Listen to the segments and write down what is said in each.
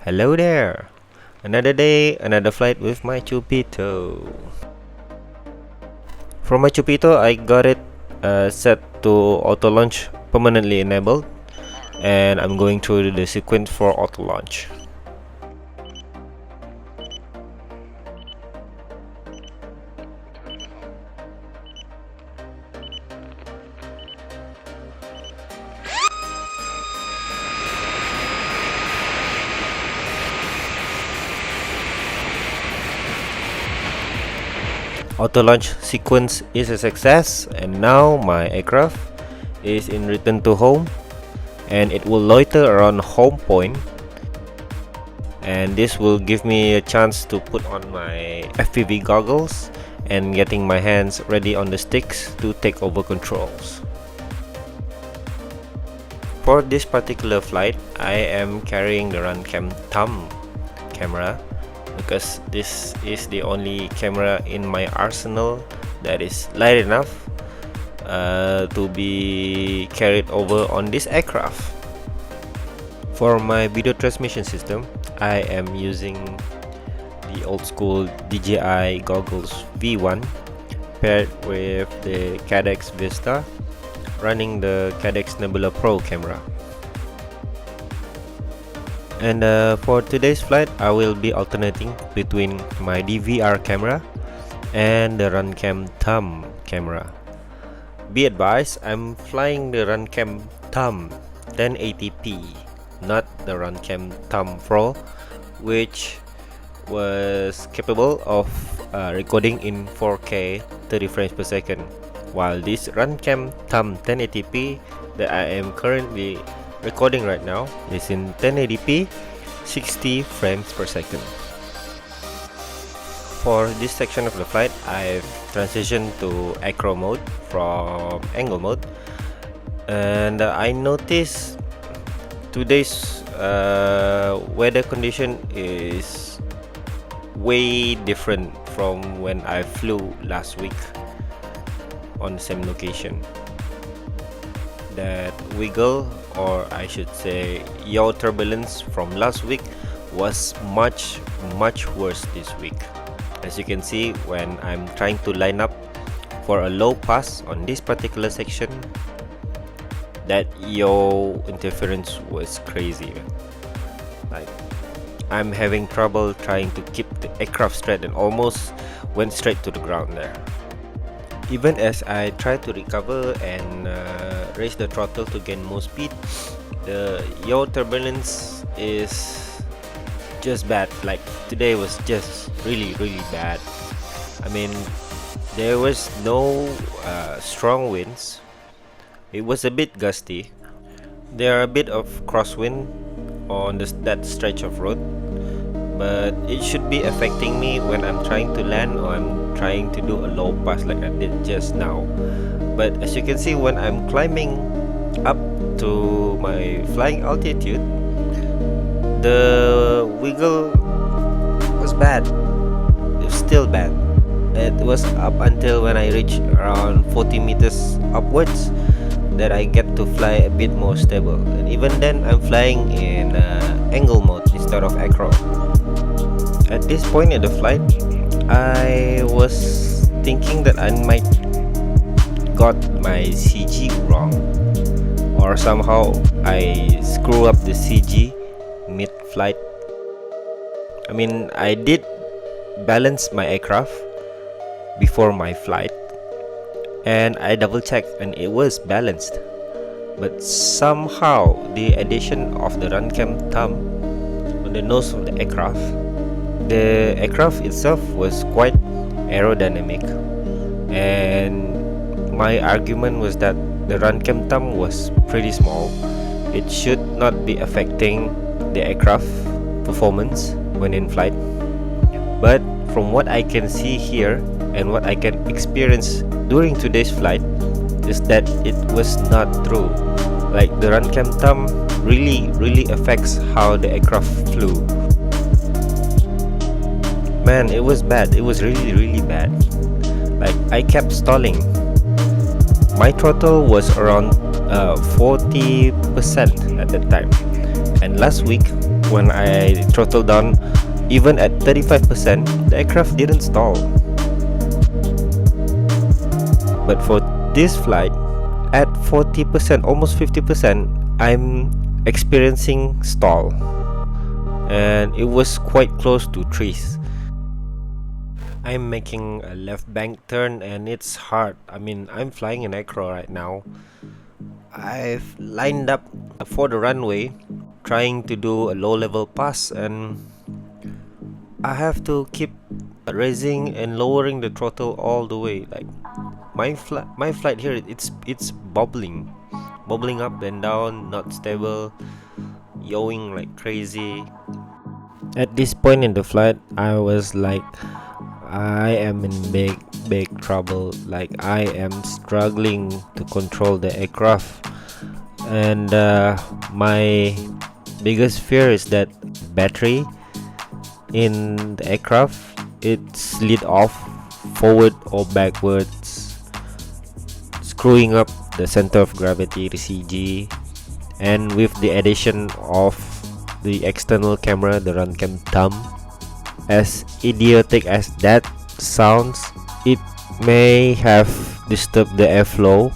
Hello there! Another day, another flight with my Chupito. For my Chupito, I got it set to auto launch permanently enabled, and I'm going through the sequence for auto launch. Auto launch sequence is a success, and now my aircraft is in return to home, and it will loiter around home point, and this will give me a chance to put on my FPV goggles and getting my hands ready on the sticks to take over controls. For this particular flight, I am carrying the Runcam thumb camera, because this is the only camera in my arsenal that is light enough to be carried over on this aircraft. For my video transmission system, I am using the old school DJI goggles V1 paired with the Cadex Vista, running the Cadex Nebula Pro camera. And for today's flight, I will be alternating between my DVR camera and the Runcam thumb camera. Be advised, I'm flying the Runcam thumb 1080p, not the Runcam thumb Pro, which was capable of recording in 4K 30 frames per second, while this Runcam thumb 1080p that I am currently recording right now is in 1080p 60 frames per second. For this section of the flight, I've transitioned to acro mode from angle mode, and I noticed today's weather condition is way different from when I flew last week on the same location. That wiggle, or I should say yaw turbulence from last week, was much worse this week. As you can see, when I'm trying to line up for a low pass on this particular section, that yaw interference was crazy. Like, I'm having trouble trying to keep the aircraft straight and almost went straight to the ground there. Even as I try to recover and raise the throttle to gain more speed, the yaw turbulence is just bad. Like, today was just really bad. I mean, there was no strong winds. It was a bit gusty. There are a bit of crosswind on that stretch of road, but it should be affecting me when I'm trying to land or I'm trying to do a low pass like I did just now. But as you can see, when I'm climbing up to my flying altitude, the wiggle was bad. It was still bad. It was up until when I reached around 40 meters upwards that I get to fly a bit more stable, and even then I'm flying in angle mode instead of acro. At this point in the flight, I was thinking that I might got my CG wrong, or somehow I screw up the CG mid-flight. I mean, I did balance my aircraft before my flight, and I double checked and it was balanced, but somehow the addition of the Runcam thumb on the nose of the aircraft itself was quite aerodynamic, and my argument was that the Runcam thumb was pretty small. It should not be affecting the aircraft performance when in flight, but from what I can see here and what I can experience during today's flight is that it was not true. Like, the Runcam thumb really affects how the aircraft flew. Man, it was bad. It was really bad. Like, I kept stalling. My throttle was around 40% at that time, and last week when I throttled down even at 35%, the aircraft didn't stall. But for this flight, at 40%, almost 50%, I'm experiencing stall, and it was quite close to trees. I'm making a left bank turn and it's hard. I mean, I'm flying an acro right now. I've lined up for the runway, trying to do a low level pass, and I have to keep raising and lowering the throttle all the way. Like my flight here, it's bobbling up and down, not stable, yawing like crazy. At this point in the flight, I was like, I am in big trouble. Like I am struggling to control the aircraft, and my biggest fear is that battery in the aircraft, it slid off forward or backwards, screwing up the center of gravity, the CG. And with the addition of the external camera, the Runcam thumb, as idiotic as that sounds, it may have disturbed the airflow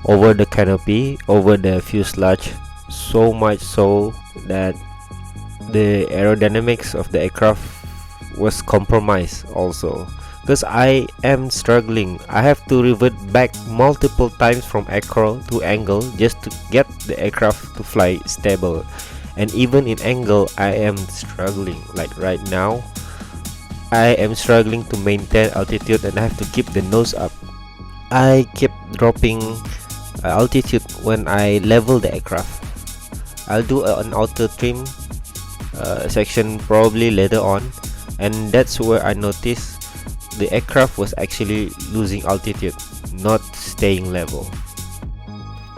over the canopy, over the fuselage, so much so that the aerodynamics of the aircraft was compromised also. Because I am struggling, I have to revert back multiple times from acro to angle just to get the aircraft to fly stable. And even in angle, I am struggling. Like right now, I am struggling to maintain altitude and I have to keep the nose up. I keep dropping altitude when I level the aircraft. I'll do an auto trim section probably later on, and that's where I noticed the aircraft was actually losing altitude, not staying level.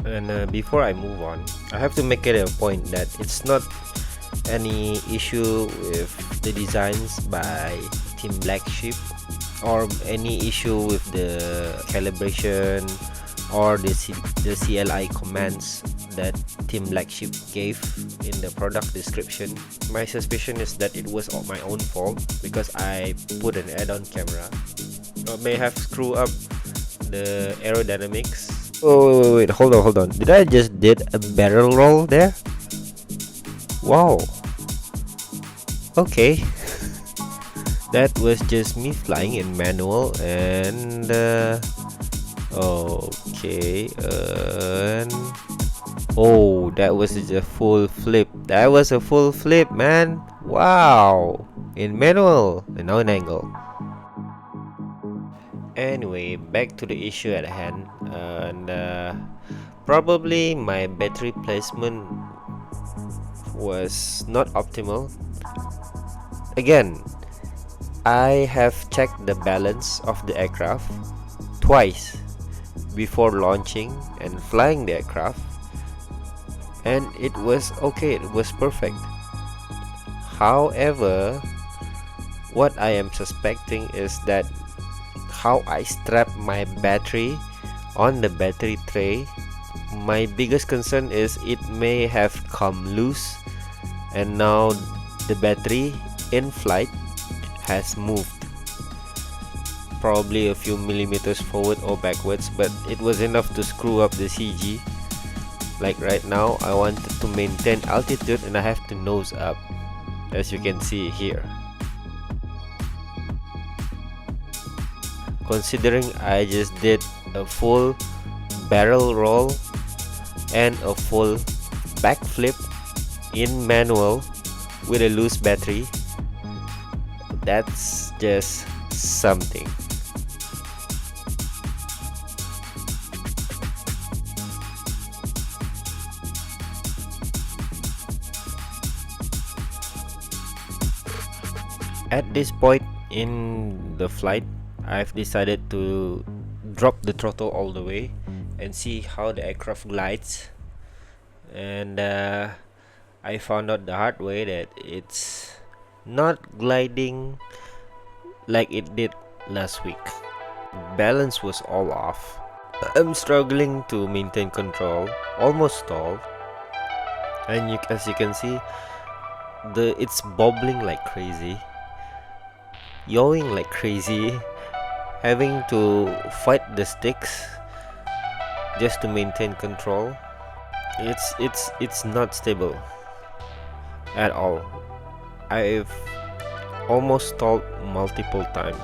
And before I move on, I have to make it a point that it's not any issue with the designs by Team Black Sheep, or any issue with the calibration or the CLI commands that Team Black Sheep gave in the product description. My suspicion is that it was my own fault because I put an add-on camera. It may have screwed up the aerodynamics. Oh wait, hold on. Did I just did a barrel roll there? Wow. Okay. That was just me flying in manual, and okay, and oh, that was a full flip. That was a full flip, man. Wow. In manual and now in angle. Anyway, back to the issue at hand, and probably my battery placement was not optimal. Again, I have checked the balance of the aircraft twice before launching and flying the aircraft, and it was okay, it was perfect. However, what I am suspecting is that how I strap my battery on the battery tray. My biggest concern is it may have come loose, and now the battery in flight has moved probably a few millimeters forward or backwards, but it was enough to screw up the CG. Like right now, I wanted to maintain altitude and I have to nose up, as you can see here. Considering I just did a full barrel roll and a full backflip in manual with a loose battery, that's just something. At this point in the flight, I've decided to drop the throttle all the way and see how the aircraft glides, and I found out the hard way that it's not gliding like it did last week. Balance was all off. I'm struggling to maintain control, almost stalled, and as you can see, it's bobbling like crazy, yawing like crazy, having to fight the sticks just to maintain control. It's not stable at all. I've almost stalled multiple times.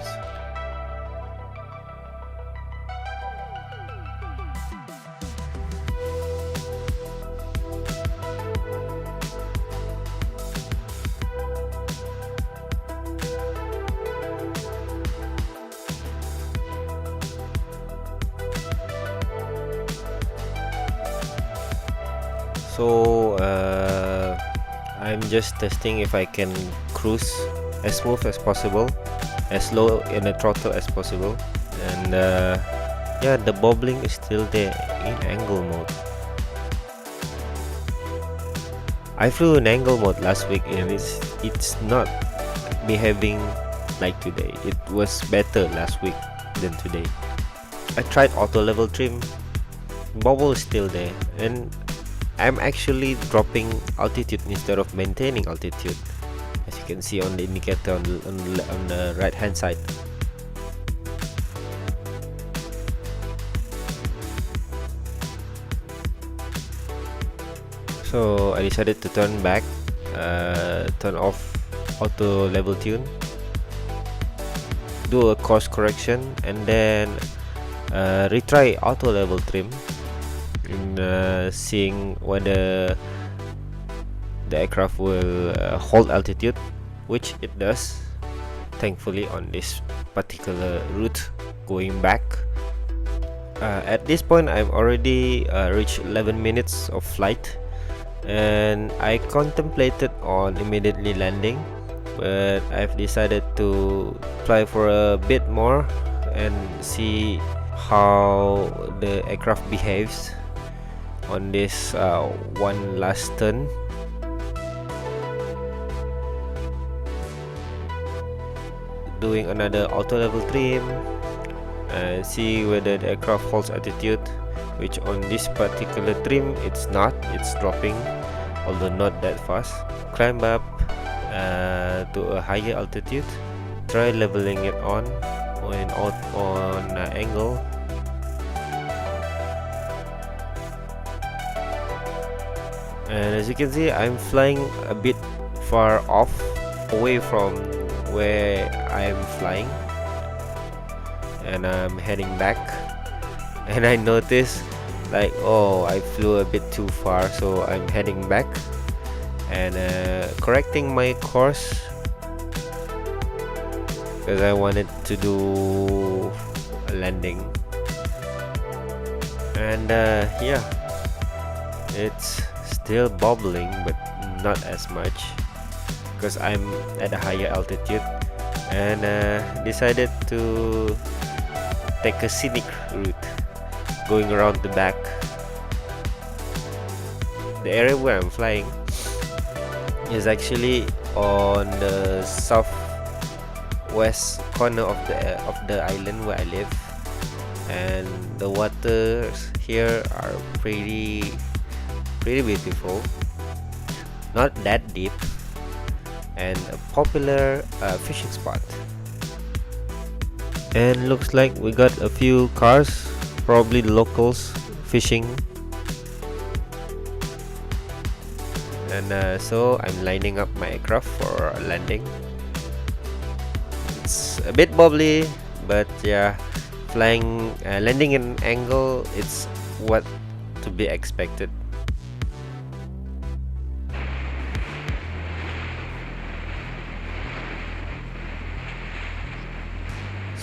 So I'm just testing if I can cruise as smooth as possible, as low in the throttle as possible, and yeah, the bobbling is still there in angle mode. I flew in angle mode last week and it's not behaving like today. It was better last week than today. I tried auto level trim, bobble is still there, and I'm actually dropping altitude instead of maintaining altitude, as you can see on the indicator on the right hand side. So I decided to turn back, turn off auto level tune, do a course correction, and then retry auto level trim in seeing whether the aircraft will hold altitude, which it does, thankfully, on this particular route going back. At this point I've already reached 11 minutes of flight, and I contemplated on immediately landing, but I've decided to fly for a bit more and see how the aircraft behaves on this one last turn. Doing another auto level trim and see whether the aircraft holds altitude, which on this particular trim it's not, it's dropping, although not that fast. Climb up to a higher altitude, try leveling it on angle. And as you can see, I'm flying a bit far off, away from where I'm flying, and I'm heading back, and I noticed like, oh, I flew a bit too far, so I'm heading back and correcting my course, because I wanted to do a landing. And yeah, it's still bobbling, but not as much, because I'm at a higher altitude, and decided to take a scenic route going around the back. The area where I'm flying is actually on the southwest corner of the island where I live, and the waters here are pretty beautiful, not that deep, and a popular fishing spot. And looks like we got a few cars, probably locals fishing, and so I'm lining up my aircraft for landing. It's a bit wobbly, but yeah, landing in angle, it's what to be expected.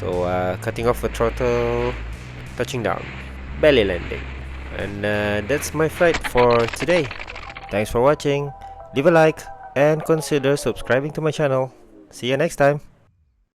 So cutting off the throttle, touching down, belly landing, and that's my flight for today. Thanks for watching, leave a like and consider subscribing to my channel. See you next time.